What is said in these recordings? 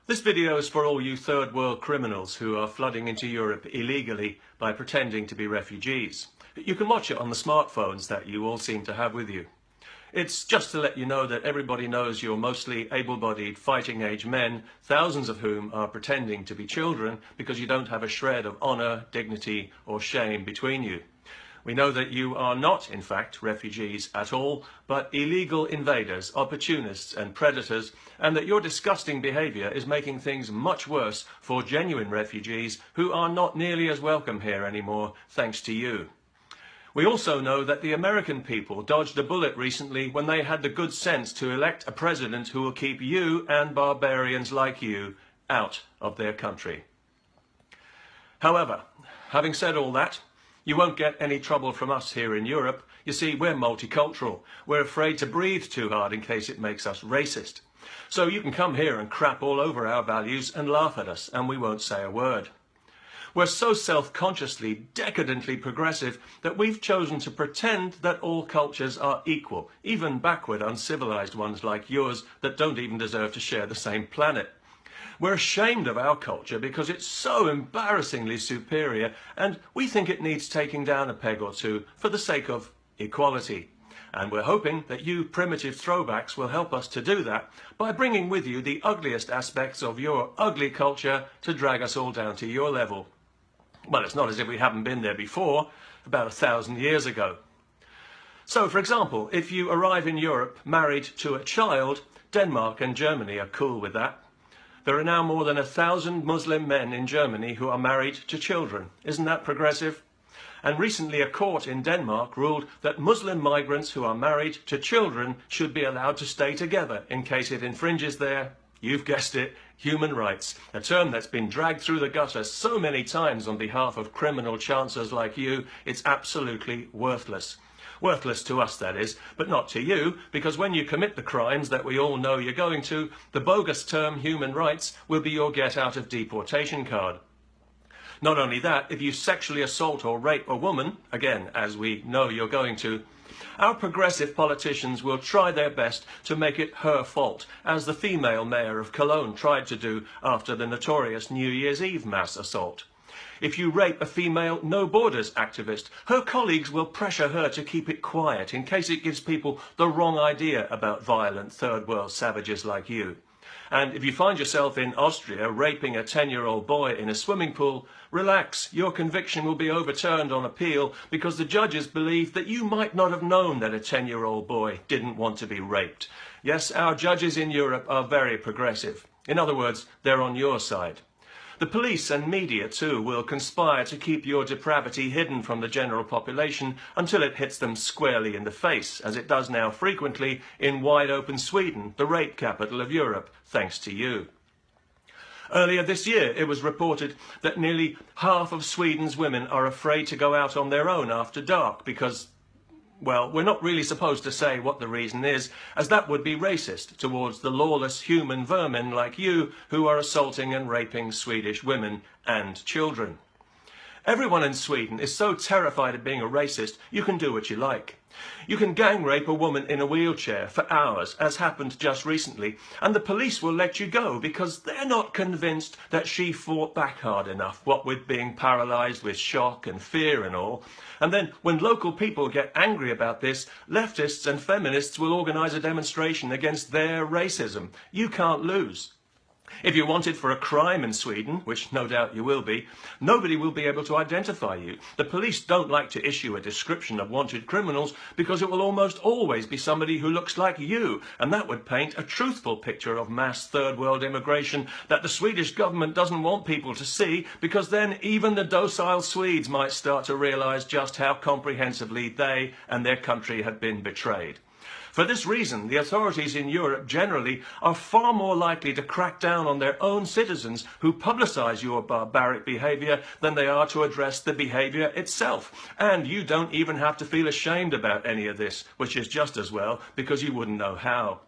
This video is for all you third world criminals who are flooding into Europe illegally by pretending to be refugees. You can watch it on the smartphones that you all seem to have with you. It's just to let you know that everybody knows you're mostly able-bodied, fighting-age men, thousands of whom are pretending to be children because you don't have a shred of honour, dignity or shame between you. We know that you are not, in fact, refugees at all, but illegal invaders, opportunists and predators, and that your disgusting behaviour is making things much worse for genuine refugees who are not nearly as welcome here anymore, thanks to you. We also know that the American people dodged a bullet recently when they had the good sense to elect a president who will keep you and barbarians like you out of their country. However, having said all that, you won't get any trouble from us here in Europe. You see, we're multicultural. We're afraid to breathe too hard in case it makes us racist. So you can come here and crap all over our values and laugh at us, and we won't say a word. We're so self-consciously, decadently progressive that we've chosen to pretend that all cultures are equal, even backward, uncivilized ones like yours that don't even deserve to share the same planet. We're ashamed of our culture because it's so embarrassingly superior, and we think it needs taking down a peg or two for the sake of equality. And we're hoping that you primitive throwbacks will help us to do that by bringing with you the ugliest aspects of your ugly culture to drag us all down to your level. Well, it's not as if we haven't been there before, about 1,000 years ago. So, for example, if you arrive in Europe married to a child, Denmark and Germany are cool with that. There are now more than 1,000 Muslim men in Germany who are married to children. Isn't that progressive? And recently a court in Denmark ruled that Muslim migrants who are married to children should be allowed to stay together in case it infringes their, you've guessed it, human rights, a term that's been dragged through the gutter so many times on behalf of criminal chancellors like you, it's absolutely worthless. Worthless to us, that is, but not to you, because when you commit the crimes that we all know you're going to, the bogus term human rights will be your get-out-of-deportation card. Not only that, if you sexually assault or rape a woman, again, as we know you're going to, our progressive politicians will try their best to make it her fault, as the female mayor of Cologne tried to do after the notorious New Year's Eve mass assault. If you rape a female No Borders activist, her colleagues will pressure her to keep it quiet in case it gives people the wrong idea about violent third world savages like you. And if you find yourself in Austria raping a 10-year-old boy in a swimming pool, relax, your conviction will be overturned on appeal because the judges believe that you might not have known that a 10-year-old boy didn't want to be raped. Yes, our judges in Europe are very progressive. In other words, they're on your side. The police and media, too, will conspire to keep your depravity hidden from the general population until it hits them squarely in the face, as it does now frequently in wide-open Sweden, the rape capital of Europe, thanks to you. Earlier this year, it was reported that nearly half of Sweden's women are afraid to go out on their own after dark because, well, we're not really supposed to say what the reason is, as that would be racist towards the lawless human vermin like you who are assaulting and raping Swedish women and children. Everyone in Sweden is so terrified of being a racist, you can do what you like. You can gang rape a woman in a wheelchair for hours, as happened just recently, and the police will let you go because they're not convinced that she fought back hard enough, what with being paralysed with shock and fear and all. And then, when local people get angry about this, leftists and feminists will organise a demonstration against their racism. You can't lose. If you're wanted for a crime in Sweden, which no doubt you will be, nobody will be able to identify you. The police don't like to issue a description of wanted criminals because it will almost always be somebody who looks like you, and that would paint a truthful picture of mass third world immigration that the Swedish government doesn't want people to see, because then even the docile Swedes might start to realise just how comprehensively they and their country have been betrayed. For this reason, the authorities in Europe generally are far more likely to crack down on their own citizens who publicise your barbaric behaviour than they are to address the behaviour itself. And you don't even have to feel ashamed about any of this, which is just as well, because you wouldn't know how.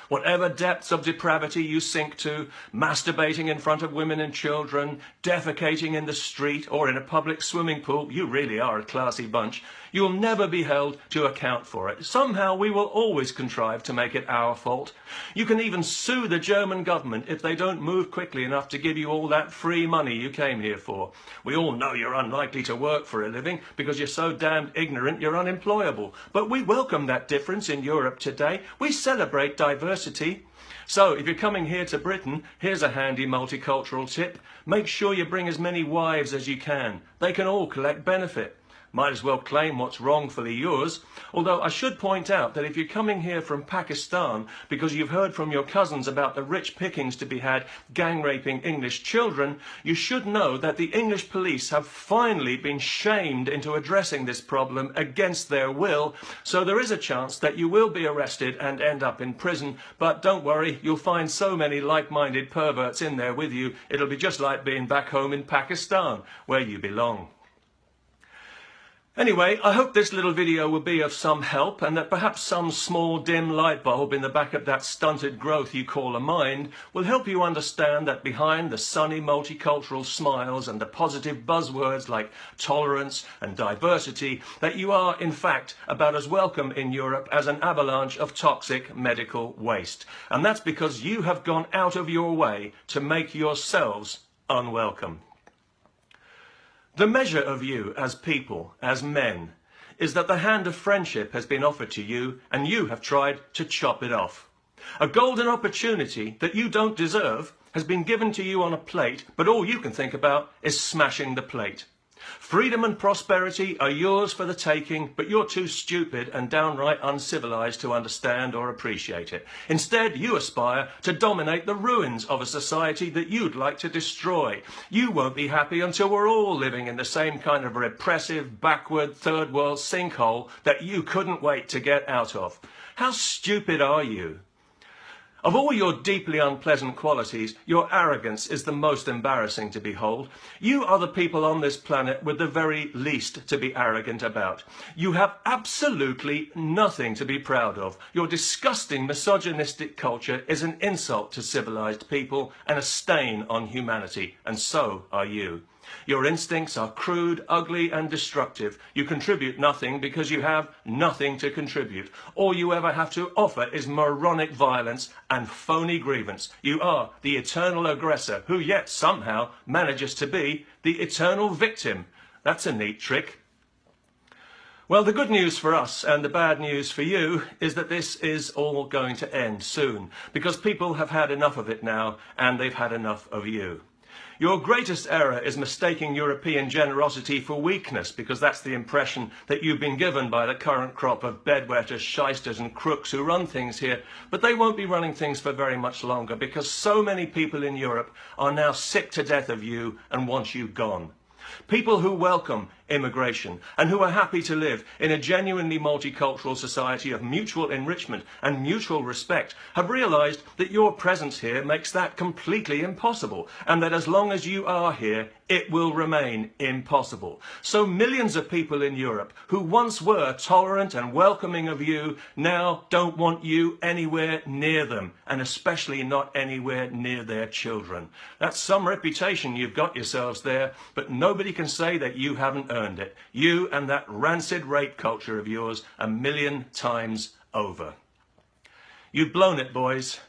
Whatever depths of depravity you sink to, masturbating in front of women and children, defecating in the street or in a public swimming pool, you really are a classy bunch. You'll never be held to account for it. Somehow we will always contrive to make it our fault. You can even sue the German government if they don't move quickly enough to give you all that free money you came here for. We all know you're unlikely to work for a living because you're so damned ignorant you're unemployable. But we welcome that difference in Europe today. We celebrate diversity. So if you're coming here to Britain, here's a handy multicultural tip. Make sure you bring as many wives as you can. They can all collect benefit. Might as well claim what's wrongfully yours. Although I should point out that if you're coming here from Pakistan because you've heard from your cousins about the rich pickings to be had gang raping English children, you should know that the English police have finally been shamed into addressing this problem against their will. So there is a chance that you will be arrested and end up in prison. But don't worry, you'll find so many like-minded perverts in there with you. It'll be just like being back home in Pakistan, where you belong. Anyway, I hope this little video will be of some help and that perhaps some small dim light bulb in the back of that stunted growth you call a mind will help you understand that behind the sunny multicultural smiles and the positive buzzwords like tolerance and diversity, that you are in fact about as welcome in Europe as an avalanche of toxic medical waste. And that's because you have gone out of your way to make yourselves unwelcome. The measure of you as people, as men, is that the hand of friendship has been offered to you and you have tried to chop it off. A golden opportunity that you don't deserve has been given to you on a plate, but all you can think about is smashing the plate. Freedom and prosperity are yours for the taking, but you're too stupid and downright uncivilized to understand or appreciate it. Instead, you aspire to dominate the ruins of a society that you'd like to destroy. You won't be happy until we're all living in the same kind of repressive, backward, third world sinkhole that you couldn't wait to get out of. How stupid are you? Of all your deeply unpleasant qualities, your arrogance is the most embarrassing to behold. You are the people on this planet with the very least to be arrogant about. You have absolutely nothing to be proud of. Your disgusting misogynistic culture is an insult to civilized people and a stain on humanity, and so are you. Your instincts are crude, ugly and destructive. You contribute nothing because you have nothing to contribute. All you ever have to offer is moronic violence and phony grievance. You are the eternal aggressor who yet somehow manages to be the eternal victim. That's a neat trick. Well, the good news for us and the bad news for you is that this is all going to end soon because people have had enough of it now and they've had enough of you. Your greatest error is mistaking European generosity for weakness, because that's the impression that you've been given by the current crop of bedwetters, shysters and crooks who run things here. But they won't be running things for very much longer, because so many people in Europe are now sick to death of you and want you gone. People who welcome immigration and who are happy to live in a genuinely multicultural society of mutual enrichment and mutual respect have realized that your presence here makes that completely impossible, and that as long as you are here, it will remain impossible. So millions of people in Europe who once were tolerant and welcoming of you now don't want you anywhere near them, and especially not anywhere near their children. That's some reputation you've got yourselves there, but nobody can say that you haven't earned it. You and that rancid rape culture of yours 1,000,000 times over. You've blown it, boys.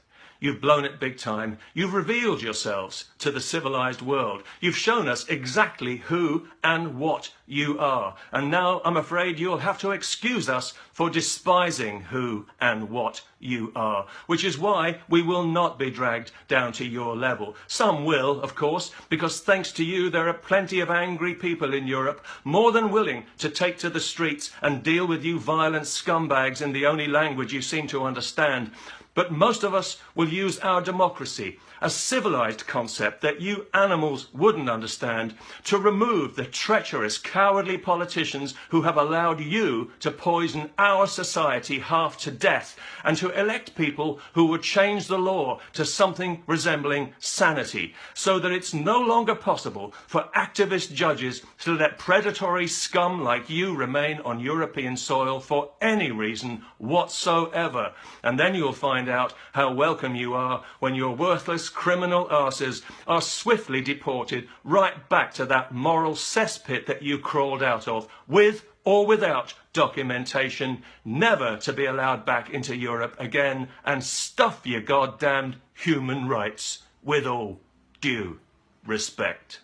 You've blown it big time. You've revealed yourselves to the civilized world. You've shown us exactly who and what you are. And now I'm afraid you'll have to excuse us for despising who and what you are, which is why we will not be dragged down to your level. Some will, of course, because thanks to you there are plenty of angry people in Europe more than willing to take to the streets and deal with you violent scumbags in the only language you seem to understand. But most of us will use our democracy, a civilized concept that you animals wouldn't understand, to remove the treacherous, cowardly politicians who have allowed you to poison our society half to death, and to elect people who would change the law to something resembling sanity, so that it's no longer possible for activist judges to let predatory scum like you remain on European soil for any reason whatsoever. And then you'll find find out how welcome you are when your worthless criminal arses are swiftly deported right back to that moral cesspit that you crawled out of, with or without documentation, never to be allowed back into Europe again, and stuff your goddamned human rights, with all due respect.